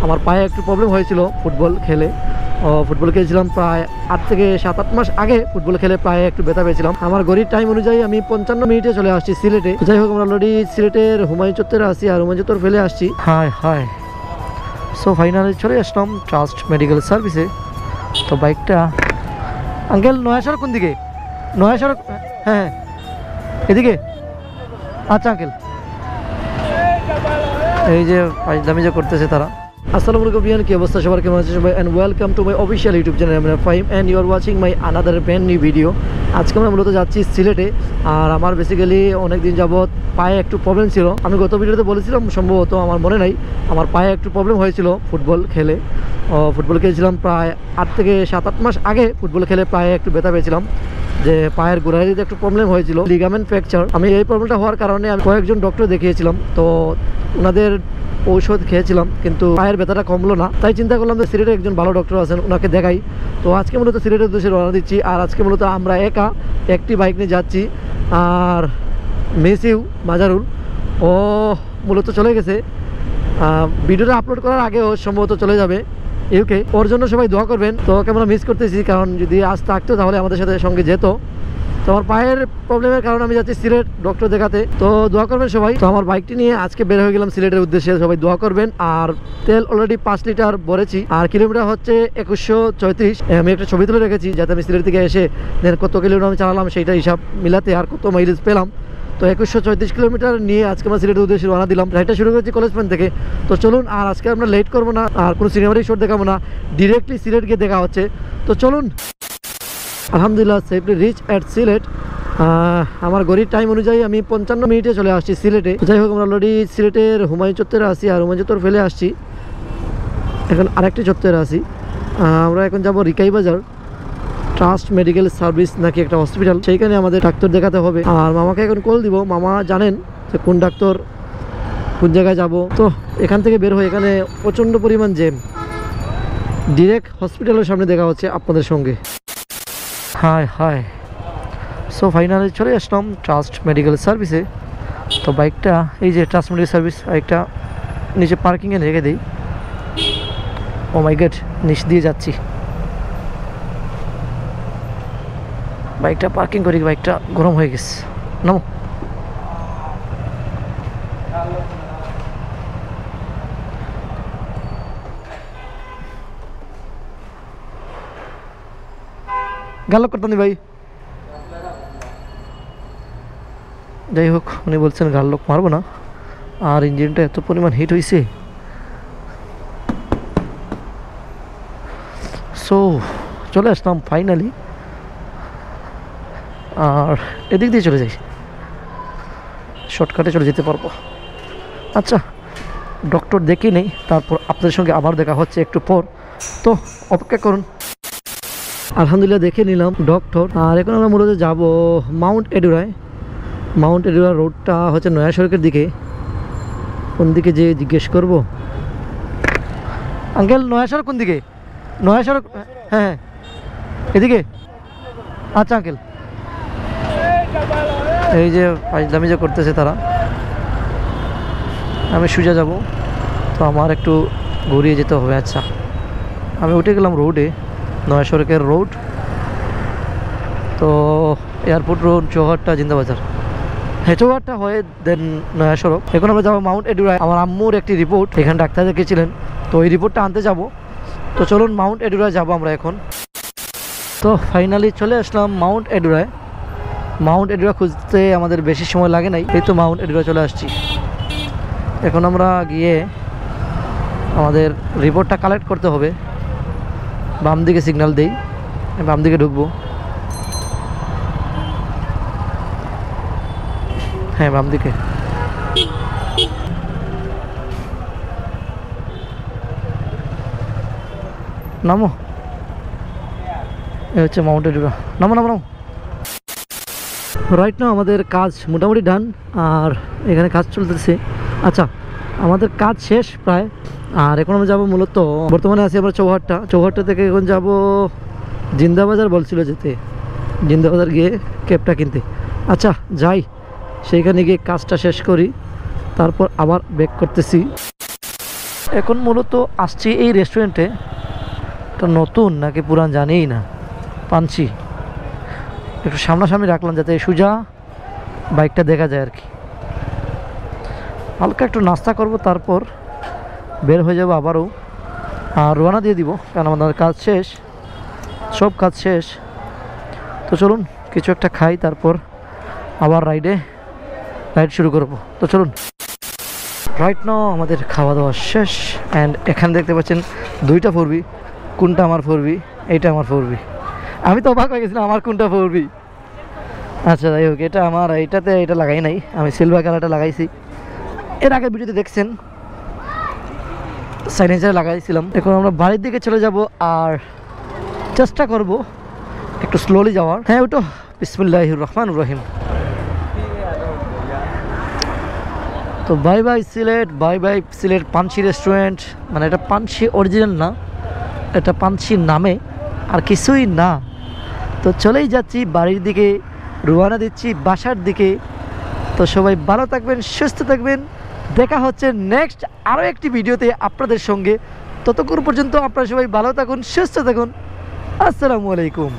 আমার পায়ে একটু প্রবলেম হয়েছিল ফুটবল খেলে। ফুটবল খেলেছিলাম প্রায় 8 থেকে 7-8 মাস আগে। ফুটবল খেলে পায়ে একটু ব্যথা পেয়েছিলাম। আমার ঘড়ির টাইম অনুযায়ী আমি 55 মিনিটে চলে আসছি সিলেটে। যাই হোক, আমরা অলরেডি সিলেটের হুমায়ুন চত্বরে আসছি আর হুমায়ুন চত্বর ফেলে আসছি। হাই সো ফাইনালি চলে আসলাম ট্রাস্ট মেডিকেল সার্ভিসে। তো বাইকটা আঙ্কেল নয়া সড়ক কোন দিকে? নয়া সড়ক, হ্যাঁ এদিকে। আচ্ছা আঙ্কেল, এই যে দামি যে করতেছে তারা। আসসালামু আলাইকুম বিয়ান, কি অবস্থা সবার, কেমন আছে সবাই? And welcome to my official YouTube channel আমি Fahim and you are watching my another brand new video. আজকে আমরা মূলত যাচ্ছি সিলেটে। আর আমার বেসিক্যালি অনেক দিন যাবৎ পায়ে একটু প্রবলেম ছিল। আমি গত ভিডিওতে বলেছিলাম, সম্ভবত আমার মনে নাই, আমার পায়ে একটু প্রবলেম হয়েছিল ফুটবল খেলে। ফুটবল খেলেছিলাম প্রায় 8 থেকে 7-8 মাস আগে। ফুটবল খেলে পায়ে একটু ব্যথা পেয়েছিলাম, যে পায়ের গোড়ালিতে একটু প্রবলেম হয়েছিল, লিগামেন্ট ফ্র্যাকচার। আমি এই প্রবলেমটা হওয়ার কারণে আমি কয়েকজন ডক্টর দেখিয়েছিলাম, তো ওনাদের ঔষধ খেয়েছিলাম, কিন্তু পায়ের ব্যথাটা কমলো না। তাই চিন্তা করলাম যে সিলেটে একজন ভালো ডক্টর আছেন, ওনাকে দেখাই। তো আজকে মূলত সিলেটের উদ্দেশ্যে রওনা দিচ্ছি। আর আজকে মূলত আমরা একটি বাইক নিয়ে যাচ্ছি। আর মেসিউ মাজারুল ও মূলত চলে গেছে, ভিডিওটা আপলোড করার আগেও সম্ভবত চলে যাবে ইউকে। ওর জন্য সবাই দোয়া করবেন। তো আমরা মিস করতেছি, কারণ যদি আজ থাকতো তাহলে আমাদের সাথে সঙ্গে যেত। তো আমার পায়ের প্রবলেমের কারণে আমি যাচ্ছি সিলেট ডক্টর দেখাতে। তো দোয়া করবেন সবাই। তো আমার বাইকটি নিয়ে আজকে বের হয়ে গেলাম সিলেটের উদ্দেশ্যে, সবাই দোয়া করবেন। আর তেল অলরেডি 5 লিটার ভরেছি, আর কিলোমিটার হচ্ছে 2134। আমি একটা ছবি তুলে রেখেছি, যাতে আমি সিলেট থেকে এসে কত কিলোমিটার আমি চালালাম সেইটা হিসাব মিলাতে আর কত মাইলেজ পেলাম। তো 2134 কিলোমিটার নিয়ে আজকে আমরা সিলেটের উদ্দেশ্যে রওনা দিলাম। রাইডটা শুরু করেছি কলেজ পয়েন্ট থেকে। তো চলুন, আর আজকে আমরা লেট করবো না, আর কোনো সিনেমাটিক শট দেখাবো না, ডিরেক্টলি সিলেট গিয়ে দেখা হচ্ছে। তো চলুন। আলহামদুলিল্লাহ সেফলি রিচ অ্যাট সিলেট। আমার ঘড়ির টাইম অনুযায়ী আমি 55 মিনিটে চলে আসছি সিলেটে। যাই হোক, আমরা অলরেডি সিলেটের হুমায়ুন চত্বরে আসি আর হুমায়ুন চত্বর ফেলে আসছি। এখন আরেকটি চত্বরে আসি। আমরা এখন যাব রিকাই বাজার, ট্রাস্ট মেডিকেল সার্ভিস নাকি একটা হসপিটাল, সেইখানে আমাদের ডাক্তার দেখাতে হবে। আর মামাকে এখন কল দিব, মামা জানেন যে কোন ডাক্তার কোন জায়গায় যাব। তো এখান থেকে বের হয়ে এখানে প্রচণ্ড পরিমাণ জ্যাম, ডিরেক্ট হসপিটালের সামনে দেখা হচ্ছে আপনাদের সঙ্গে। হাই সো ফাইনালি চলে আসলাম ট্রাস্ট মেডিকেল সার্ভিসে। তো বাইকটা এই যে ট্রাস্ট মেডিকেল সার্ভিস, বাইকটা নিচে পার্কিংয়ে রেখে দিই। ও মাই গড, নিচ দিয়ে যাচ্ছি। বাইকটা পার্কিং করি, বাইকটা গরম হয়ে গেছে। নামো। গাল করতাম ভাই। যাই হোক, উনি বলছেন গাল লোক মারবো না। আর ইঞ্জিনটা এত পরিমাণ হিট হয়েছে। সো চলে আসলাম ফাইনালি। আর এদিক দিয়ে চলে যাই, শর্টকাটে চলে যেতে পারবো। আচ্ছা, ডক্টর দেখে নেই, তারপর আপনাদের সঙ্গে আবার দেখা হচ্ছে একটু পর। তো অপেক্ষা করুন। আলহামদুলিল্লাহ দেখে নিলাম ডক্টর। আর এখন আমরা মূলত যাব মাউন্ট এডুরায়। মাউন্ট এডুরা রোডটা হচ্ছে নয়া সড়কের দিকে। কোন দিকে যে জিজ্ঞেস করব। আঙ্কেল নয়া সড়ক কোন দিকে? নয়া সড়ক, হ্যাঁ এদিকে। আচ্ছা আঙ্কেল, এই যে দামি যে করতেছে তারা। আমি সোজা যাব, তো আমার একটু ঘুরিয়ে যেতে হবে। আচ্ছা, আমি উঠে গেলাম রোডে, নয়া সড়কের রোড। তো এয়ারপোর্ট রোড, চৌহাট্টা, জিন্দাবাজার, হ্যাঁ চৌহাট্টা হয়ে দেন নয়া সড়ক। এখন আমরা যাবো মাউন্ট এডুরায়। আমার আম্মুর একটি রিপোর্ট, এখানে ডাক্তার দেখিয়েছিলেন, তো ওই রিপোর্টটা আনতে যাব। তো চলুন মাউন্ট এডুরায় যাবো আমরা এখন। তো ফাইনালি চলে আসলাম মাউন্ট এডুরায়। মাউন্ট এডুরা খুঁজতে আমাদের বেশি সময় লাগে নাই, এই তো মাউন্ট এডুরা চলে আসছি। এখন আমরা গিয়ে আমাদের রিপোর্টটা কালেক্ট করতে হবে। বাম দিকে সিগন্যাল দেই, বাম দিকে ঢুকবো। হ্যাঁ বাম দিকে। নামো, এ হচ্ছে মাউন্ট এডুরা। নামো নামো নামো। রাইট নাও আমাদের কাজ মোটামুটি ডান, আর এখানে কাজ চলতেছে। আচ্ছা, আমাদের কাজ শেষ প্রায়। আর এখন আমরা যাবো মূলত, বর্তমানে আছি আমরা চৌহাট্টা। চৌহাট্টা থেকে এখন যাব জিন্দাবাজার, বলছিল যেতে, জিন্দাবাজার গিয়ে ক্যাবটা কিনতে। আচ্ছা যাই, সেইখানে গিয়ে কাজটা শেষ করি, তারপর আবার ব্যাক করতেছি। এখন মূলত আসছি এই রেস্টুরেন্টে, এটা নতুন নাকি পুরান জানিই না। পাঞ্চি একটু সামনাসামনি রাখলাম যাতে সোজা বাইকটা দেখা যায় আর কি। হালকা একটু নাস্তা করব, তারপর বের হয়ে যাব আবারও, আর রওনা দিয়ে দিব, কারণ আমাদের কাজ শেষ, সব কাজ শেষ। তো চলুন কিছু একটা খাই, তারপর আবার রাইড শুরু করব। তো চলুন। রাইট নাও আমাদের খাওয়া দাওয়া শেষ, অ্যান্ড এখানে দেখতে পাচ্ছেন দুইটা ফোরবি। কোনটা আমার ফোরবি? এইটা আমার ফোরবি। আমি তো অবাক হয়ে গেছিলাম আমার কোনটা ফোরবি। আচ্ছা যাই হোক, এটা আমার, এইটাতে এটা লাগাই নাই, আমি সিলভার কালারটা লাগাইছি। এর আগে ভিডিওতে দেখছেন সাইলেন্সার লাগাইছিলাম। এখন আমরা বাড়ির দিকে চলে যাব, আর চেষ্টা করব একটু স্লোলি যাওয়ার। হ্যাঁ ওটো, বিসমিল্লাহির রহমানির রহিম। তো bye bye Sylhet, bye bye Sylhet Panchi restaurant. মানে এটা পাঞ্চি অরিজিনাল না, এটা পাঞ্চি নামে আর কিছুই না। তো চলেই যাচ্ছি বাড়ির দিকে, রওনা দিচ্ছি বাসার দিকে। তো সবাই ভালো থাকবেন, সুস্থ থাকবেন। দেখা হচ্ছে নেক্সট আরও একটি ভিডিওতে আপনাদের সঙ্গে। ততক্ষণ পর্যন্ত আপনারা সবাই ভালো থাকুন, সুস্থ থাকুন। আসসালামু আলাইকুম।